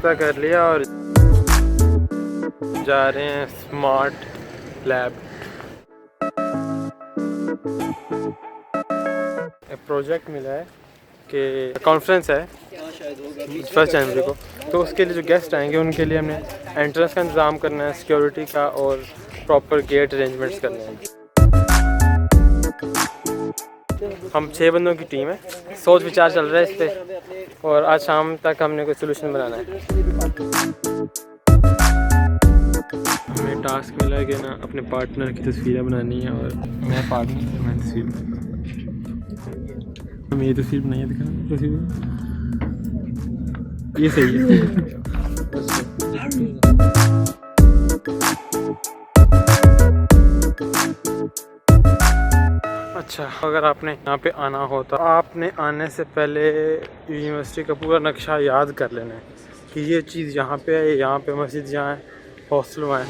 नाश्ता कर लिया और जा रहे हैं स्मार्ट लैब। एक प्रोजेक्ट मिला है कि कॉन्फ्रेंस है 1 जनवरी को, तो उसके लिए जो गेस्ट आएंगे उनके लिए हमने एंट्रेंस का इंतज़ाम करना है, सिक्योरिटी का और प्रॉपर गेट अरेंजमेंट्स करने हैं। हम 6 बंदों की टीम है, सोच विचार चल रहा है इस पर और आज शाम तक हमने कोई सोल्यूशन बनाना है। हमें टास्क मिला है कि ना अपने पार्टनर की तस्वीरें बनानी है और मैं पार्टनर मैं तस्वीर हमें ये तस्वीर बनाई है, दिखाना तस्वीर ये सही है। अच्छा, अगर आपने यहाँ पे आना हो तो आपने आने से पहले यूनिवर्सिटी का पूरा नक्शा याद कर लेना है कि ये चीज़ यहाँ पे है, यहाँ पे मस्जिद यहाँ है, हॉस्टल वहाँ है।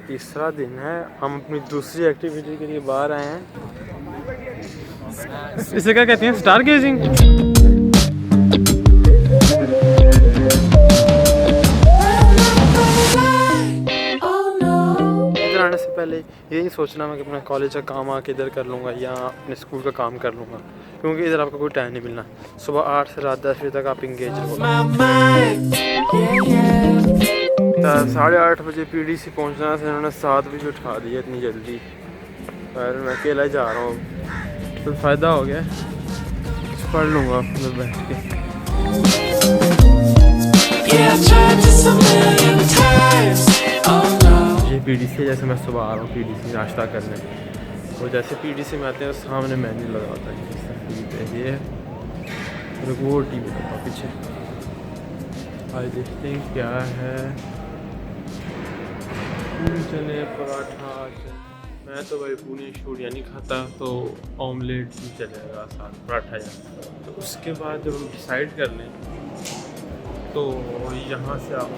तीसरा दिन है, हम अपनी दूसरी एक्टिविटी के लिए बाहर आए हैं। इसे क्या कहते हैं? Star gazing. इधर आने से पहले यही सोचना मैं कि अपना कॉलेज का काम आके इधर कर लूँगा या अपने स्कूल का काम कर लूँगा, क्योंकि इधर आपका कोई टाइम नहीं मिलना। सुबह 8 से रात 10 बजे तक आप इंगेज रहो। 8:30 बजे पीडीसी पहुंचना था, इन्होंने 7 बजे उठा दिया इतनी जल्दी। पर मैं अकेला ही जा रहा हूँ तो फ़ायदा हो गया, पढ़ लूँगा मैं बैठ के। ये पीडीसी जैसे मैं सुबह आ रहा हूँ पीडीसी नाश्ता करने, और जैसे पीडीसी में आते हैं सामने मेन्यू लगा होता है। ये वो टीवी लगा पीछे, आज देखते हैं क्या है। चने पराठा, मैं तो भाई पूरी शूरिया नहीं खाता, तो ऑमलेट भी चलेगा साथ पराठा या। तो उसके बाद जब हम डिसाइड कर लें तो यहाँ से आप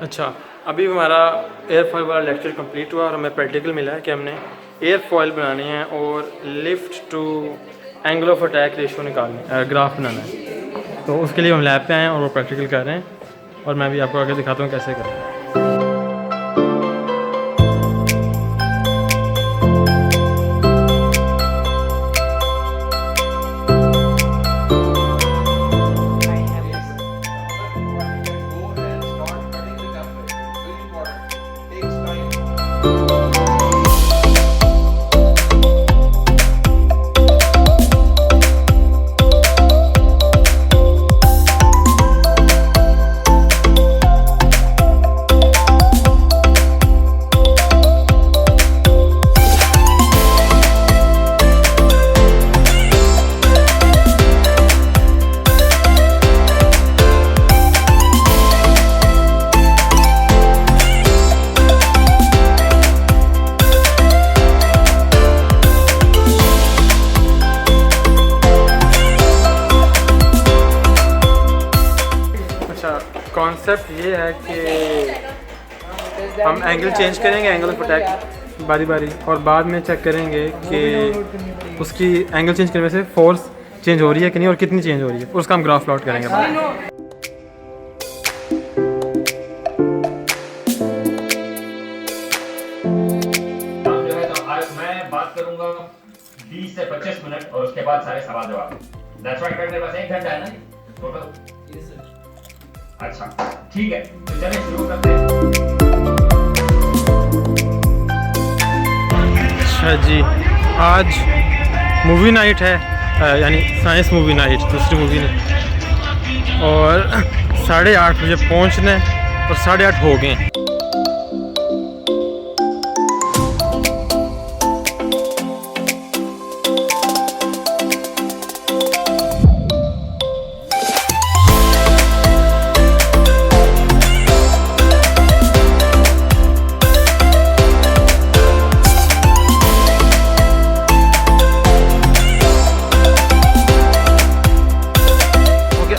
अच्छा, अभी हमारा एयरफॉयल वाला लेक्चर कंप्लीट हुआ और हमें प्रैक्टिकल मिला है कि हमने एयरफॉयल बनानी है और lift to angle of attack ratio निकालनी, ग्राफ बनाना है। तो उसके लिए हम लैब पे आए हैं और वो प्रैक्टिकल कर रहे हैं और मैं भी आपको आगे दिखाता हूँ कैसे करें। कॉन्सेप्ट ये है कि हम एंगल चेंज करेंगे, एंगल ऑफ अटैक बारी बारी, और बाद में चेक करेंगे कि उसकी एंगल चेंज करने से फोर्स चेंज हो रही है कि नहीं और कितनी चेंज हो रही है, उसका हम ग्राफ प्लॉट करेंगे बाद में। मैं बात करूंगा 20 से 25 मिनट और उसके बाद सारे सवाल जवाब। That's right, मेरे पास 1 घंटा है ना टोटल। अच्छा ठीक है, तो चलिए शुरू करते हैं। अच्छा जी, आज मूवी नाइट है, यानी साइंस मूवी नाइट, दूसरी मूवी नहीं, और 8:30 बजे पहुंचना है और 8:30 हो गए।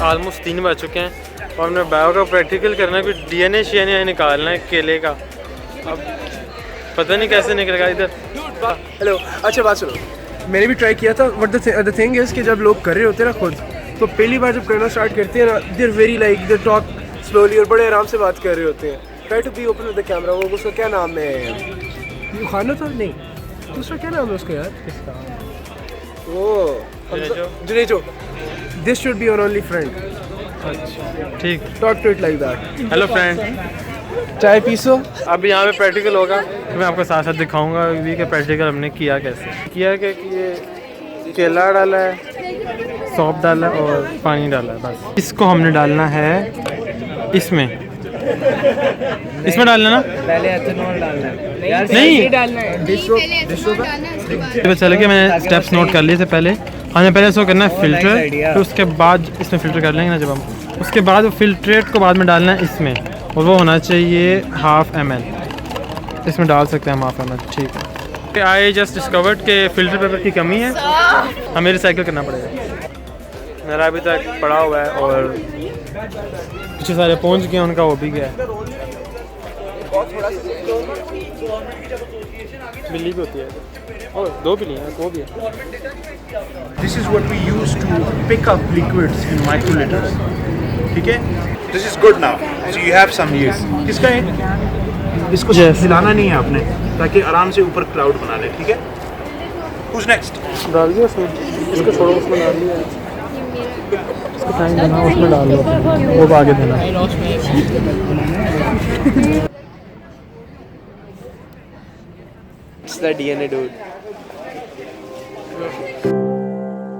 ऑलमोस्ट 3 बज चुके हैं और हमने बायो का प्रैक्टिकल करना है, कोई DNA शियने निकालना है केले का। अब पता नहीं कैसे निकलेगा इधर। हेलो, अच्छा बात सुनो, मैंने भी ट्राई किया था, बट द थिंग इज कि जब लोग कर रहे होते हैं ना खुद, तो पहली बार जब करना स्टार्ट करते हैं ना, they are very like they talk slowly और बड़े आराम से बात कर रहे होते हैं। Try to be open with the camera. वो उसका क्या नाम है, खाना तो नहीं, दूसरा क्या नाम है उसका यार, वो Junejo. This should be your only friend. ठीक, Talk to it like that. Hello friend, चाय पीसो। अब यहाँ पे प्रैक्टिकल होगा, तो मैं आपको साथ साथ दिखाऊंगा अभी कि प्रैक्टिकल हमने किया कैसे किया। कि ये केला डाला है, सौंफ डाला है और पानी डाला है, बस। इसको हमने डालना है इसमें डालना ना, पहले एथेनॉल डालना है, नहीं डालना है चल के मैंने स्टेप्स नोट कर लिए थे। पहले हमें पहले इसको करना है फिल्टर, फिर उसके बाद इसमें फ़िल्टर कर लेंगे ना जब हम, उसके बाद वो फिल्ट्रेट को बाद में डालना है इसमें, और वो होना चाहिए 1/2 ml। इसमें डाल सकते हैं हम 1/2 ml, ठीक है। आई जस्ट डिस्कवर्ड के फ़िल्टर पेपर की कमी है, हमें रिसाइकिल करना पड़ेगा। मेरा अभी तक पड़ा हुआ है और पीछे सारे पहुँच गए, उनका वो भी गया है। बिल्ली भी होती है और 2 बिल्ली हैं, वो भी है। This is what we use to pick up liquids in microliters. ठीक है? This is good now. So you have some use. किसका है? इसको हिलाना नहीं है आपने, ताकि आराम से ऊपर क्लाउड बना ले, ठीक है? Who's next? डाल दिया उसमें, इसको छोड़ो, उसमें डाल दिया, इसको टाइम देना, उसमें डाल दो, वो आगे देना। It's the DNA dude.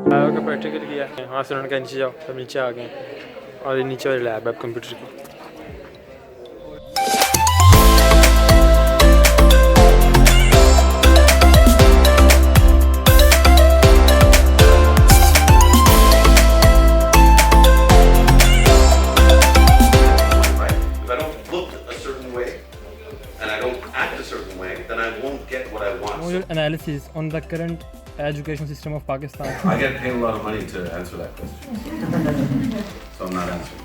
Bio का प्रैक्टिकल किया है, वहाँ से उन्होंने कहा नीचे जाओ, सब नीचे आ गए और ये नीचे वाली लैब है कंप्यूटर की। Analysis on the current education system of Pakistan. I get paid a lot of money to answer that question, so I'm not answering.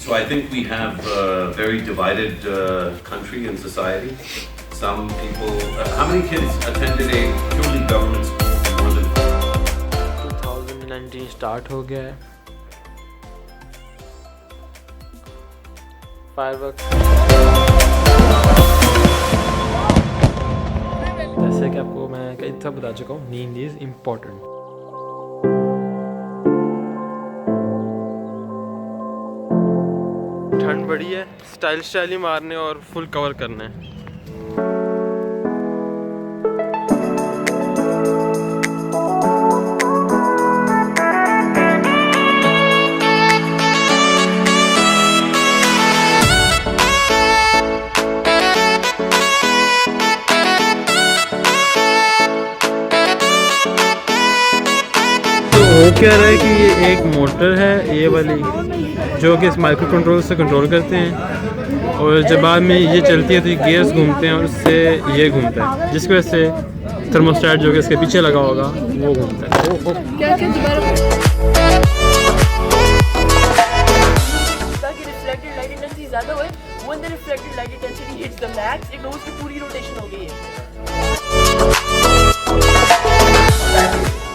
So I think we have a very divided country and society. Some people. How many kids attended a purely government school for more than 2019 start हो गया है। Fireworks, जैसे कि आपको मैं कई दफ़ा बता चुका हूँ, नींद इज़ इम्पोर्टेंट। ठंड बड़ी है, स्टाइल ही मारने और फुल कवर करना है। वो कह रहा है कि ये एक मोटर है, ये वाली, जो कि इस माइक्रो कंट्रोल से कंट्रोल करते हैं, और जब बाद में ये चलती है तो ये गियर्स घूमते हैं और उससे ये घूमता है, जिसकी वजह से थर्मोस्टेट जो कि इसके पीछे लगा होगा वो घूमता है। light intensity hits the max, it knows कि पूरी rotation हो गई है.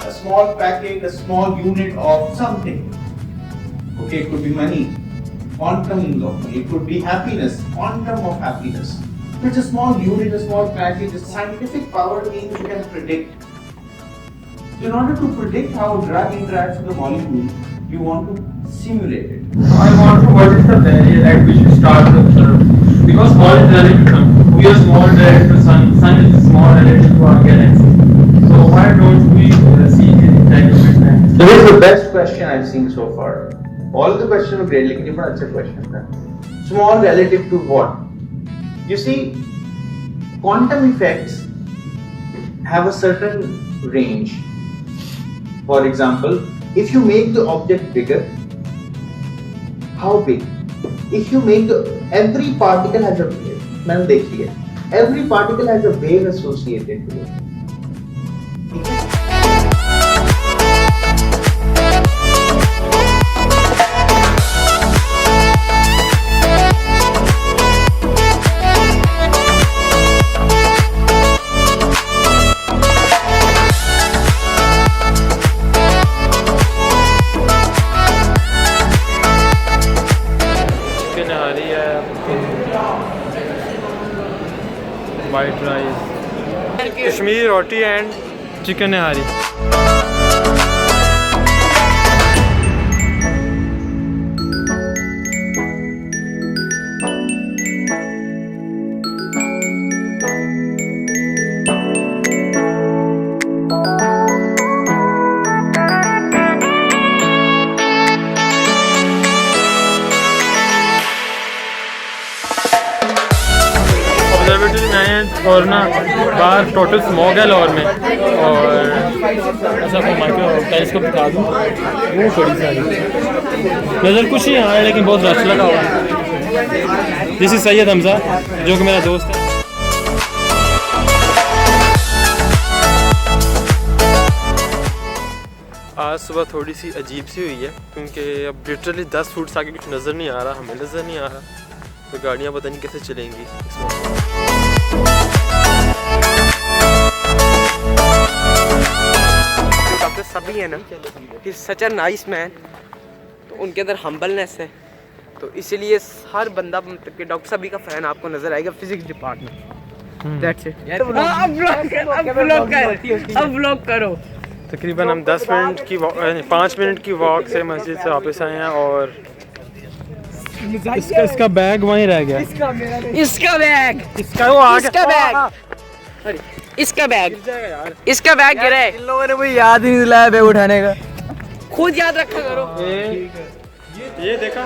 A small packet, a small unit of something. Okay, it could be money, quantum of money, it could be happiness, quantum of happiness. It's a small unit, a small package. The scientific power means you can predict. In order to predict how a drug interacts with the molecule, you want to simulate it. I want to know what is the barrier at which we start to observe. Because small is relative to sun. We are small relative to sun. Sun is small relative to our galaxy. So why don't we see the entanglement? So this is the best question I've seen so far. All the questions are great, लेकिन ये बड़ा अच्छा question था. Small relative to what? You see, quantum effects have a certain range. For example, if you make the object bigger, how big? If you make every particle has a wave. मैंने देख लिया. Every particle has a wave associated with it. White rice, Kashmiri roti and chicken nahari. Observatory में आए हैं और ना बाहर total smog है लाहौर में. और ऐसा आपको माइक्रो टेलीस्कोप दिखा दूँ, वो बड़ी सारी नज़र कुछ नहीं आ रहा है लेकिन बहुत रश लगा हुआ है. दिस इज़ सैयद हमजा जो कि मेरा दोस्त है. आज सुबह थोड़ी सी अजीब सी हुई है क्योंकि अब लिटरली 10 फुट से आगे कुछ नज़र नहीं आ रहा, हमें नज़र नहीं आ रहा. तो गाड़ियाँ पता नहीं कैसे चलेंगी इस वक्त. डॉक्टर सभी है ना, ही सच अ नाइस मैन. तो उनके अंदर हम्बलनेस है, तो इसीलिए हर बंदा मतलब कि डॉक्टर सभी का फैन आपको नजर आएगा फिजिक्स डिपार्टमेंट. That's it. अब व्लॉग करो. तकरीबन हम 10 मिनट की 5 मिनट की वॉक से मस्जिद से वापस आए हैं और इसका बैग वहीं रह गया. इसका बैग इसका बैग इसका बैग गिरा है. इन लोगों ने मुझे याद ही नहीं दिलाया बैग उठाने का. खुद याद रखा करो. ये देखा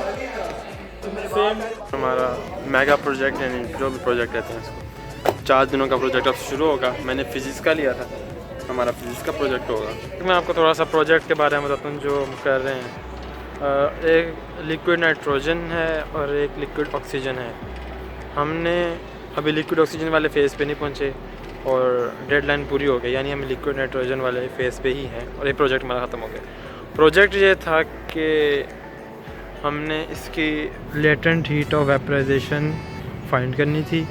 सेम हमारा मेगा प्रोजेक्ट, यानी जो भी प्रोजेक्ट रहते हैं इसको 4 दिनों का प्रोजेक्ट अब शुरू होगा. मैंने फिजिक्स का लिया था, हमारा फिजिक्स का प्रोजेक्ट होगा. मैं आपको थोड़ा सा प्रोजेक्ट के बारे में बताता हूँ जो हम कर रहे हैं. एक लिक्विड नाइट्रोजन है और एक लिक्विड ऑक्सीजन है. हमने अभी लिक्विड ऑक्सीजन वाले फेज़ पे नहीं पहुँचे और डेडलाइन पूरी हो गई, यानी हम लिक्विड नाइट्रोजन वाले फेज़ पे ही हैं और ये प्रोजेक्ट हमारा ख़त्म हो गया. प्रोजेक्ट ये था कि हमने इसकी latent heat of vaporization find करनी थी,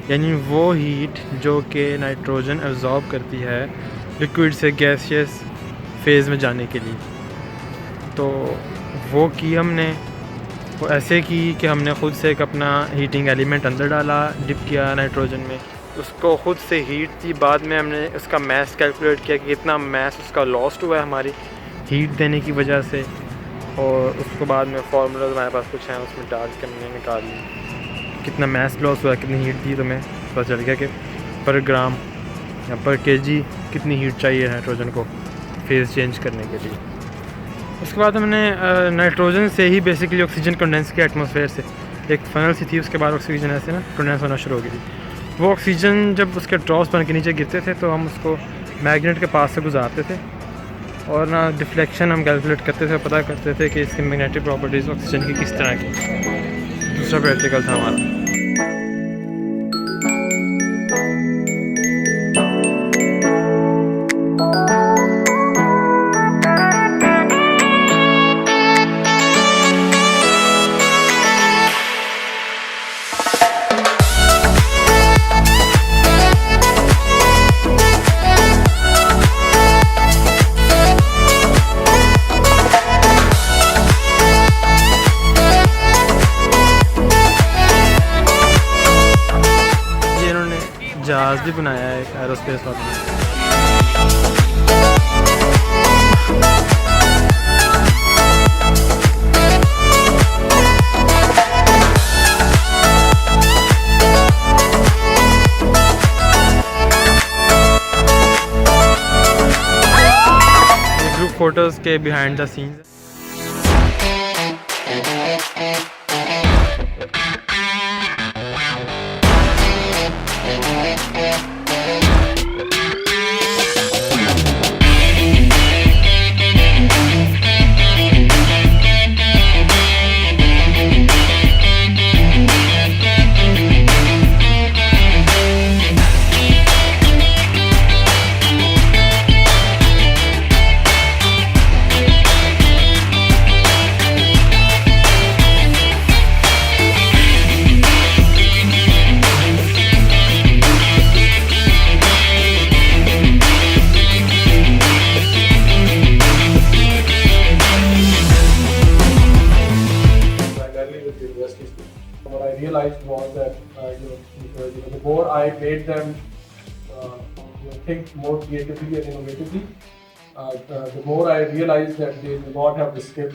यानी वो हीट जो कि नाइट्रोजन एब्जॉर्ब करती है लिक्विड से गैसियस फेज़ में जाने के लिए. तो वो की हमने, वो ऐसे की कि हमने ख़ुद से एक अपना हीटिंग एलिमेंट अंदर डाला, डिप किया नाइट्रोजन में, उसको ख़ुद से हीट थी. बाद में हमने उसका मैस कैलकुलेट किया कि कितना मैस उसका लॉस्ट हुआ है हमारी हीट देने की वजह से, और उसको बाद में फार्मूला हमारे पास कुछ हैं उसमें डाल के हमने निकाल ली कितना मैस लॉस हुआ, कितनी हीट दी. तो मैं पता चल गया कि पर ग्राम या पर केजी कितनी हीट चाहिए नाइट्रोजन को फेज़ चेंज करने के लिए. उसके बाद हमने नाइट्रोजन से ही बेसिकली ऑक्सीजन कंडेंस किया एटमॉस्फेयर से. एक फनल सी थी, उसके बाद ऑक्सीजन ऐसे ना कंडेंस होना शुरू हो गई थी. वो ऑक्सीजन जब उसके ड्रॉप्स बन के नीचे गिरते थे तो हम उसको मैग्नेट के पास से गुजारते थे और ना डिफ्लेक्शन हम कैलकुलेट करते थे, पता करते थे कि इसकी मैग्नेटिक प्रॉपर्टीज़ ऑक्सीजन की किस तरह की. दूसरा प्रैक्टिकल था हमारा. जहाज़ भी बनाया है एक एरोस्पेस वाले ने। ग्रुप फोटोज़ के behind the scenes. What I realized was that the more I made them think more creatively and innovatively, the more I realized that they do not have the skill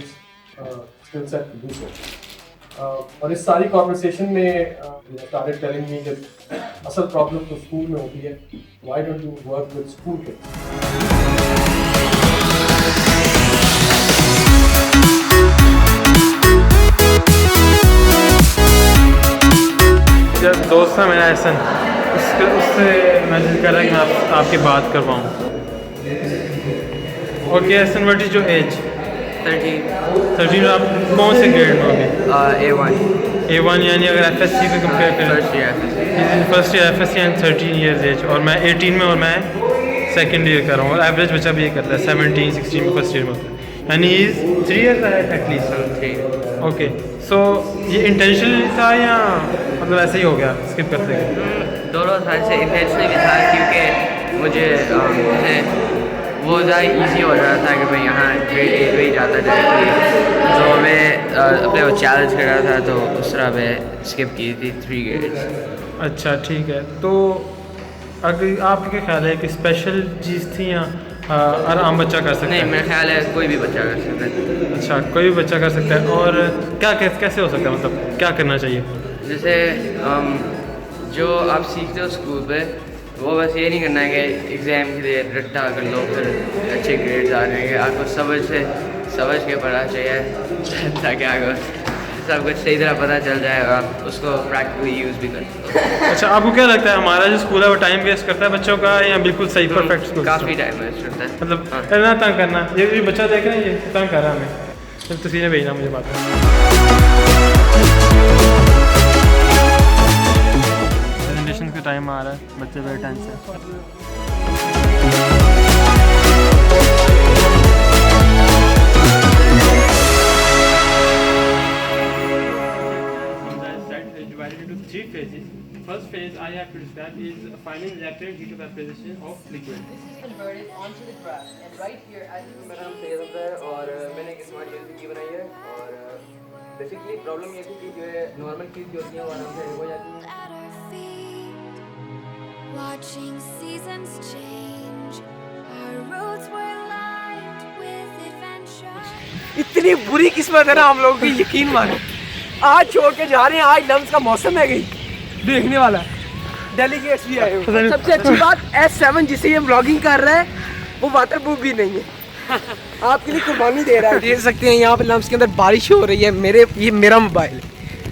set to do so. और इस सारी conversation में started telling me that असल problem तो school में होती है. Why don't you work with school kids? जब दोस्त था मेरा एहसन, उससे मैसेज कर रहा है कि मैं आपकी बात कर पाऊँ। Okay Ehsan, what is your age? 13। आप कौन से ग्रेड में होगे? A1 यानी अगर FSC को कंपेयर करें first year FSC and 13 years age, और मैं 18 में और मैं सेकेंड ईयर कर रहा हूँ, और एवरेज बच्चा भी ये करता है 17-16 में फर्स्ट ईयर में होता है, यानी इज़ 3 ईयर्स एटलीस्ट। ओके, सो ये इंटेंशनली था या मतलब ऐसे ही हो गया स्किप करते गए? दोनों साइड से इंटेंशनली भी था, क्योंकि मुझे जैसे वो ज़्यादा ईजी हो रहा था कि मैं यहाँ ग्रेड 8 में ही जाता डायरेक्टली, तो मैं अपने को चैलेंज कर रहा था, तो उस तरह मैं स्किप की थी 3 ग्रेड्स। अच्छा ठीक है, तो अगर आपके क्या ख्याल है कि स्पेशल चीज़ थी या हर आम बच्चा कर सकता है? नहीं, मेरा ख्याल है कोई भी बच्चा कर सकता है। अच्छा, कोई भी बच्चा कर सकता है। और क्या कैसे हो सकता है, मतलब क्या करना चाहिए? जैसे जो आप सीखते हो स्कूल पे, वो बस ये नहीं करना है कि एग्ज़ाम के लिए रट्टा कर लो फिर अच्छे ग्रेड्स आ जाएंगे। आपको समझ के पढ़ना चाहिए ताकि आपको सब कुछ सही तरह पता चल जाए और आप उसको प्रैक्टिकली यूज़ भी कर सकते हो। अच्छा, आपको क्या लगता है हमारा जो स्कूल है वो टाइम वेस्ट करता है बच्चों का, या बिल्कुल सही परफेक्ट स्कूल? काफ़ी टाइम वेस्ट करता है, मतलब करना तंग करना। ये बच्चा देख रहे हैं, ये तंग कर रहा है हमें, फिर तस्वीरें भेजना मुझे बात। प्रेजेंटेशन का टाइम आ रहा है, बच्चे बड़े टेंस है। Divided into 3 phases. First phase I have to describe is finding latent heat of application of liquid. This is converted onto the brush, and right here as मेरा नाम फेज होता है, और मैंने एक स्मार्ट एलईडी बनाई है, और बेसिकली प्रॉब्लम ये थी कि जो है नॉर्मल चीज़ जो होती है वो आराम से हो जाती है। Watching seasons change, our roads were lined with adventure. इतनी बुरी किस्मत है ना हम लोगों की, यकीन मानो। आज छोड़ के जा रहे हैं, आज लम्स का मौसम है, गई देखने वाला डेलीगेट्स भी आए हुए। सबसे अच्छी बात S7 जिसे ये व्लॉगिंग कर रहा है वो वाटर प्रूफ भी नहीं है, आपके लिए कुर्बानी दे रहा है। देख सकते हैं यहाँ पे लम्स के अंदर बारिश हो रही है। ये मेरा मोबाइल है,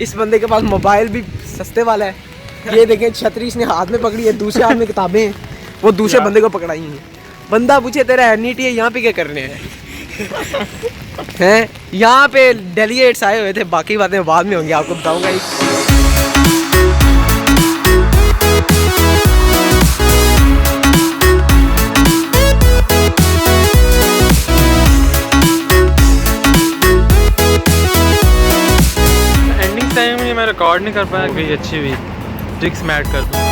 इस बंदे के पास मोबाइल भी सस्ते वाला है। ये देखें, छतरी इसने हाथ में पकड़ी है, दूसरे हाथ में किताबें हैं, वो दूसरे बंदे को पकड़ाई हैं। बंदा पूछे तेरा NET है, यहाँ पे क्या करने हैं? यहाँ पे डेलीगेट्स आए हुए थे, बाकी बातें बाद में होंगी, आपको बताऊंगा। एंडिंग टाइम में मैं रिकॉर्ड नहीं कर पाया, कोई अच्छी हुई ट्रिक्स मैं ऐड कर दूँ।